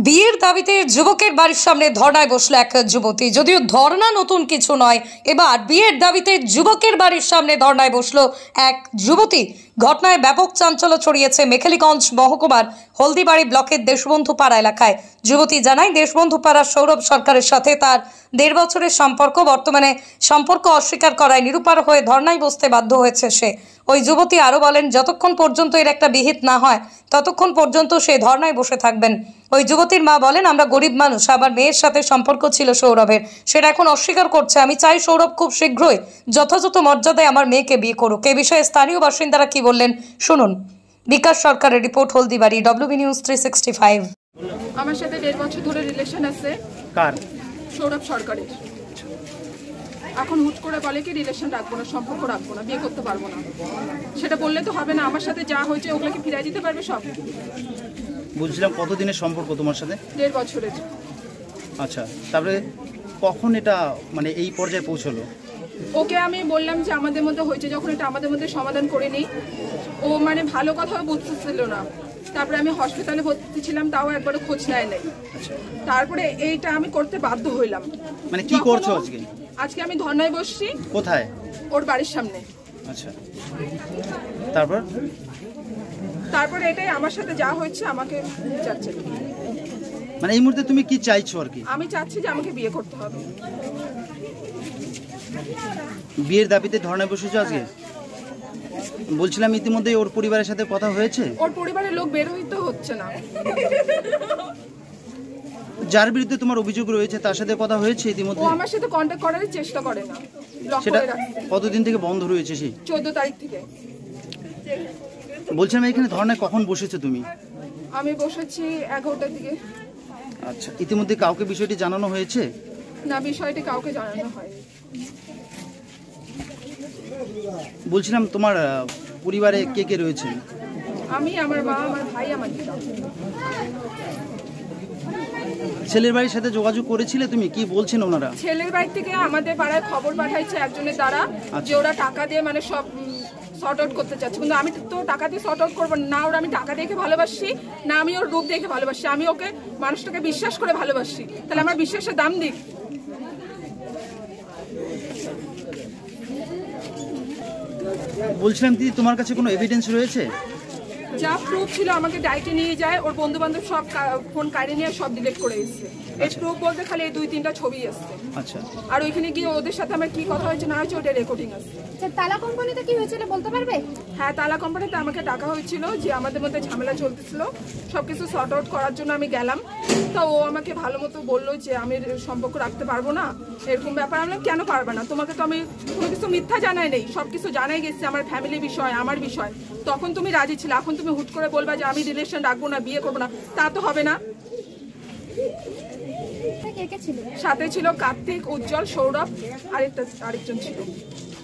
বিয়ের দাবিতে যুবকের বাড়ির সামনে ধর্নায় বসলো এক যুবতী। যদিও ধর্না নতুন কিছু নয়, এবার বিয়ের দাবিতে যুবকের বাড়ির সামনে ধর্নায় বসলো এক যুবতী। ঘটনায় ব্যাপক চাঞ্চল্য ছড়িয়েছে মেখলিগঞ্জ মহকুমার হলদিবাড়ি ব্লকের দেশবন্ধু পাড়া এলাকায়। যুবতী জানায়, দেশবন্ধু পাড়ার সৌরভ সরকারের সাথে তার 1.5 বছরের সম্পর্ক। বর্তমানে সম্পর্ক অস্বীকার করায় নিরুপার হয়ে ধর্নায় বসতে বাধ্য হয়েছে সে। ওই যুবতী আরও বলেন, যতক্ষণ পর্যন্ত এর একটা বিহিত না হয় ততক্ষণ পর্যন্ত সে ধর্নায় বসে থাকবেন। ওই যুবতীর মা বলেন, আমরা গরিব মানুষ, আমার মেয়ের সাথে সম্পর্ক ছিল সৌরভের, সেটা এখন অস্বীকার করছে। আমি চাই সৌরভ খুব শীঘ্রই যথাযথ মর্যাদায় আমার মেয়েকে বিয়ে করুক। এ বিষয়ে স্থানীয় বাসিন্দারা কি বললেন শুনুন। বিকাশ সরকারের রিপোর্ট, হলদিবাড়ি, WB নিউজ 365। আমার সাথে 1.5 বছর ধরে রিলেশন আছে। কার? সৌরভ সরকারের। এখন হুট করে বলে কি রিলেশন রাখবো না, সম্পর্ক রাখবো না, বিয়ে করতে পারবো না। সেটা বললে তো হবে না। আমার সাথে যা হয়েছে ওগুলোকে ফিরিয়ে দিতে পারবে সব। বুঝলাম, কতদিনের সম্পর্ক তোমার সাথে? 1.5 বছরের। আচ্ছা, তারপরে কখন এটা মানে এই পর্যায়ে পৌঁছলো? ওকে আমি বললাম যে আমাদের মধ্যে হয়েছে, যখন এটা আমাদের মধ্যে সমাধান করে নিই। ও মানে ভালো কথাও বুঝতেছিল না। তারপরে আমি হসপিটালে ভর্তি ছিলাম, তাও একবারও খোঁজ নেয় নাই। তারপরে এইটা আমি করতে বাধ্য হইলাম। মানে কি করছো আজকে? আজকে আমি ধর্নায় বসছি। কোথায়? ওর বাড়ির সামনে। আচ্ছা, তারপর এটাই আমার সাথে যা হয়েছে আমাকে চাচ্ছে। মানে এই মুহূর্তে তুমি কি চাইছো আর কি? আমি চাচ্ছি যে আমাকে বিয়ে করতে হবে। বিয়ের দাবিতে ধর্নায় বসেছো আজকে? বলছিলাম, ইতিমধ্যে ওর পরিবারের সাথে কথা হয়েছে? ওর পরিবারের লোক বের হইতে হচ্ছে না। যার বিরুদ্ধে তোমার অভিযোগ রয়েছে তার সাথে কথা হয়েছে ইতিমধ্যে? ও আমার সাথে কন্টাক্ট করার চেষ্টা করে না। সেটা কতদিন থেকে বন্ধ রয়েছে? সেই 14 তারিখ থেকে। বলছিলাম, এখানে ধর্নায় কখন বসেছো তুমি? আমি বসেছি 11টার দিকে। আচ্ছা, ইতিমধ্যে কাউকে বিষয়টি জানানো হয়েছে? না, বিষয়টি কাউকে জানানো হয়। বলছিলাম, তোমার পরিবারে কে কে রয়েছে? আমি, আমার মা, আমার ভাই, আমার দিদা। ছেলের বাড়ির সাথে যোগাযোগ করেছিলে তুমি? কি বলছেন ওনারা? ছেলের বাড়ি থেকে আমাদের পাড়ায় খবর পাঠাইছে একজনের দ্বারা, যে ওরা টাকা দিয়ে মানে সব শর্ট আউট করতে চাচ্ছে। কিন্তু আমি তো টাকা দিয়ে শর্ট আউট করবো না। ওরা আমি টাকা দেখে ভালোবাসি না, আমি ওর রূপ দেখে ভালোবাসি। আমি ওকে মানুষটাকে বিশ্বাস করে ভালোবাসি, তাহলে আমার বিশ্বাসের দাম দিক। বলছিলাম, দিদি, তোমার কাছে কোনো এভিডেন্স রয়েছে? যা প্রুফ ছিল আমাকে ডাইটে নিয়ে যায়, ওর বন্ধু বান্ধব সব ফোন কাড়ে নিয়ে সব ডিলিট করে এসেছে। এই প্রুফ বলতে খালি এই 2-3টা ছবি আসছে। আচ্ছা, আর ওইখানে গিয়ে ওদের সাথে আমার কি কথা হয়েছে না হয়েছে ওটা রেকর্ডিং আছে। তালা কোম্পানিতে কি হয়েছিল বলতে পারবে? হ্যাঁ, তালা কোম্পানিতে আমাকে ডাকা হয়েছিল, যে আমাদের মধ্যে ঝামেলা চলতেছিল, সবকিছু সর্ট আউট করার জন্য আমি গেলাম। তো ও আমাকে ভালো মতো বললো যে আমি সম্পর্ক রাখতে পারবো না, এরকম ব্যাপার। আমি কেন পারবে না? তোমাকে তো আমি কোনো কিছু মিথ্যা জানাই নেই, সবকিছু জানাই গেছি, আমার ফ্যামিলি বিষয়, আমার বিষয়। তখন তুমি রাজি ছিলে, এখন তুমি হুট করে বলবা যে আমি রিলেশন রাখবো না, বিয়ে করবো না, তা তো হবে না। সাথে ছিল কার্তিক, উজ্জ্বল, সৌরভ, আরেকজন ছিল।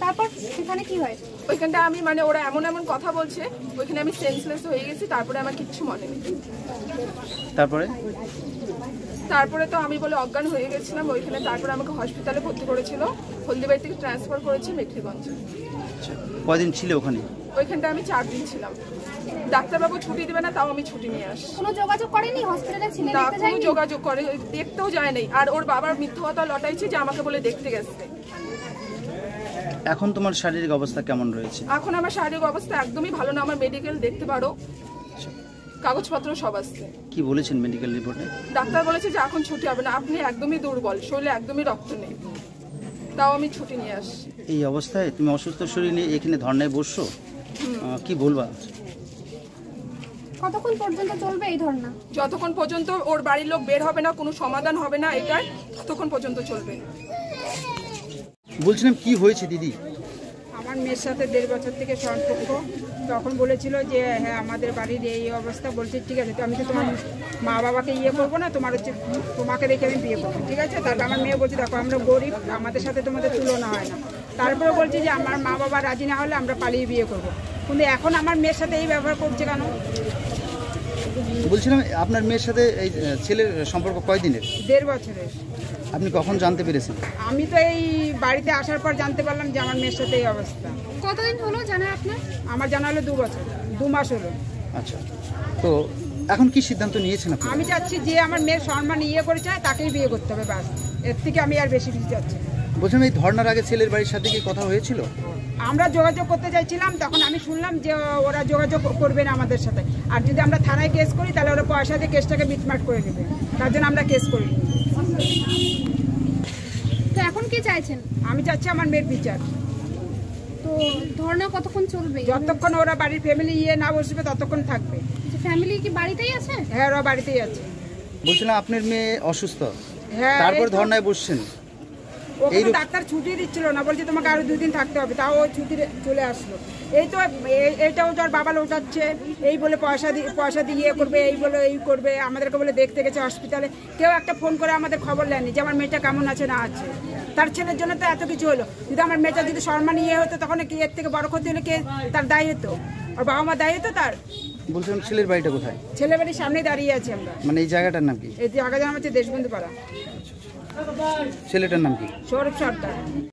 তারপর সেখানে কি হয়? ওইখানটা আমি মানে ওরা এমন এমন কথা বলছে, ওইখানে আমি সেন্সলেস হয়ে গেছি। তারপরে আমার কিচ্ছু মনে নেই। তারপরে তো আমি বলে অজ্ঞান হয়ে গেছিলাম ওইখানে। তারপরে আমাকে হসপিটালে ভর্তি করেছিল, হলদিবাড়ি থেকে ট্রান্সফার করেছে মেখলিগঞ্জে। কয়দিন ছিল ওখানে? ওইখানটা আমি 4 দিন ছিলাম। ডাক্তারবাবু ছুটি দেবে না, তাও আমি ছুটি নিয়ে আসি। কোনো যোগাযোগ করেনি হসপিটালে? ছিল না, কোনো যোগাযোগ করে দেখতেও যায় নাই। আর ওর বাবার মিথ্যা কথা লটাইছে যে আমাকে বলে দেখতে গেছে। এখন তোমার শারীরিক অবস্থা কেমন রয়েছে? এখন আমার শারীরিক অবস্থা একদমই ভালো না। আমার মেডিকেল দেখতে পারো, কাগজপত্র সব আসছে। কি বলেছেন মেডিকেল রিপোর্টে? ডাক্তার বলেছে যে এখন ছুটি হবে না, আপনি একদমই দুর্বল, শরীরে একদমই রক্ত নেই। তাও আমি ছুটি নিয়ে আসি। এই অবস্থায় তুমি অসুস্থ শরীর নিয়ে এখানে ধর্নায় বসছো, কি বলবা? কতক্ষণ পর্যন্ত চলবে এই ধর্না? যতক্ষণ পর্যন্ত ওর বাড়ির লোক বের হবে না, কোনো সমাধান হবে না এটার, ততক্ষণ পর্যন্ত চলবে। বলছিলাম, কি হয়েছে দিদি? আমার মেয়ের সাথে 1.5 বছর থেকে সম্পর্ক। তখন বলেছিল যে হ্যাঁ আমাদের বাড়ির এই অবস্থা। বলছে ঠিক আছে, তো আমি তো তোমার মা বাবাকে ইয়ে করবো না, তোমাকে দেখে আমি বিয়ে করবো, ঠিক আছে। তারপর আমার মেয়ে বলছে দেখো আমরা গরিব, আমাদের সাথে তোমাদের তুলনা হয় না। তারপরে বলছে যে আমার মা বাবা রাজি না হলে আমরা পালিয়ে বিয়ে করবো। কিন্তু এখন আমার মেয়ের সাথে এই ব্যবহার করছে কেন? বলছিলাম, আপনার মেয়ের সাথে এই ছেলের সম্পর্ক কয়দিনের? 1.5 বছরের। আপনি কখন জানতে পেরেছেন? আমি তো এই বাড়িতে আসার পর জানতে পারলাম যে আমার মেয়ের সাথে এই অবস্থা। কতদিন হলো জানা আপনার? আমার জানা হলো 2 বছর, 2 মাস হলো। আচ্ছা, তো এখন কি সিদ্ধান্ত নিয়েছেন আপনি? আমি চাচ্ছি যে আমার মেয়ের সম্মান ইয়ে করে চায় তাকেই বিয়ে করতে হবে, ব্যাস। এর থেকে আমি আর বেশি কিছু চাচ্ছি না। বলছিলাম এই ধর্নার আগে ছেলের বাড়ির সাথে কি কথা হয়েছিল? আমরা যোগাযোগ করতে চাইছিলাম, তখন আমি শুনলাম যে ওরা যোগাযোগ করবে না আমাদের সাথে, আর যদি আমরা থানায় কেস করি তাহলে ওরা পয়সা দিয়ে কেসটাকে মিটমাট করে দেবে, তার জন্য আমরা কেস করিনি। তো এখন কি চাইছেন? আমি চাচ্ছি আমার মেয়ের বিচার। তো ধর্ণা কতক্ষণ চলবে? যতক্ষণ ওরা বাড়ির ফ্যামিলি ইয়ে না বসবে ততক্ষণ থাকবে। ফ্যামিলি কি বাড়িতেই আছে? হ্যাঁ, ওরা বাড়িতেই আছে। বলছিলাম আপনার মেয়ে অসুস্থ, হ্যাঁ, তারপর এই তো। ধর্নায় বসছেন। ওখানে ডাক্তার ছুটি দিচ্ছিল না, বলছে তোমাকে আরো 2 দিন থাকতে হবে, তাও ও ছুটি চলে আসলো। এই তো এইটাও তোর বাবা লোটাচ্ছে, এই বলে পয়সা দিয়ে ইয়ে করবে, এই বলে এই করবে, আমাদেরকে বলে দেখতে গেছে হসপিটালে। কেউ একটা ফোন করে আমাদের খবর নেয়নি যে আমার মেয়েটা কেমন আছে না আছে। তার ছেলের জন্য তো এত কিছু হলো। যদি আমার মেয়েটা যদি সম্মান ইয়ে হতো তখন কি এর থেকে বড় ক্ষতি হলে কে তার দায়ী হতো? আর বাবা মা দায়ী হতো তার? বলছিলাম ছেলের বাড়িটা কোথায়? ছেলে বাড়ির সামনে দাঁড়িয়ে আছি আমরা। মানে এই জায়গাটার নাম কি? এই জায়গা জানা হচ্ছে দেশবন্ধু পাড়া। ছেলেটার নাম কি? সৌরভ সরকার।